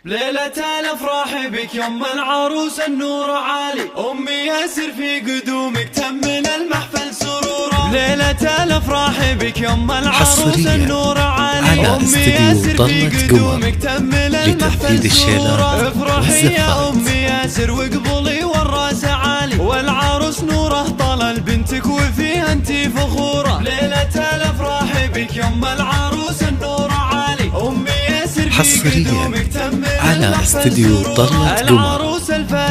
ليلة الافراح بك يوم العروس النور عالي، امي ياسر في قدومك تمن المحفل سرورا. ليلة الافراح بك يوم العروس النور عالي، امي ياسر في قدومك تمن المحفل سرورا. افرحي يا امي ياسر واقبلي والراس عالي، والعروس نوره طلل بنتك وفيها انتي فخورة. ليلة الافراح بك يوم العروس النور عالي، امي ياسر في قدومك تمن على استديو طلة قمر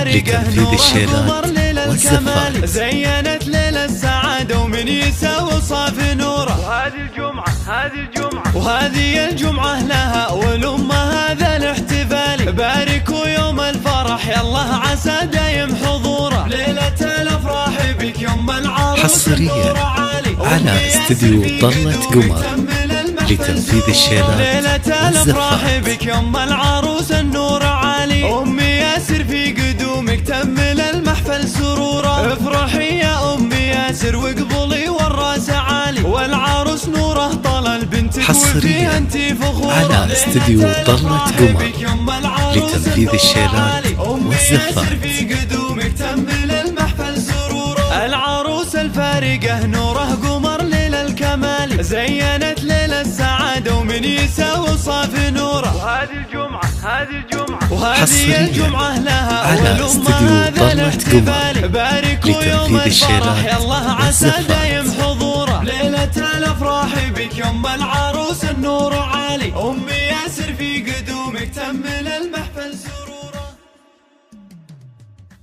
لتنفيذ الشيلات والزفات. زينت ليلة السعادة ومن يساوي صافي نوره. وهذه الجمعة لها والأمة هذا الاحتفال. باركوا يوم الفرح يالله عسى دايم حضوره. ليلة الافراح بك يوم العروس حصريا على استديو طلة قمر لتنفيذ الشيلات والزفات. بك يوم العروس النور عالي، امي ياسر في قدومك تمل المحفل سرورا. افرحي يا امي ياسر واقبلي والراس عالي، والعروس نوره طلل بنتك وفيها انتي فخورة. على استديو طلة قمر لتنفيذ الشيلات والزفات. في قدومك تمل المحفل سرورا. العروس الفارقة نوره قمر ليل الكمال، زينت ليل السعادة ومن يساوي صافي نوره. وهذه الجمعة لها على استديو طلة قمر باركوا يوم لتنفيذ الشيلات يالله عسى دايم حضوره. ليلة الافراح بك يوم العروس النور عالي، امي ياسر في قدومك تمل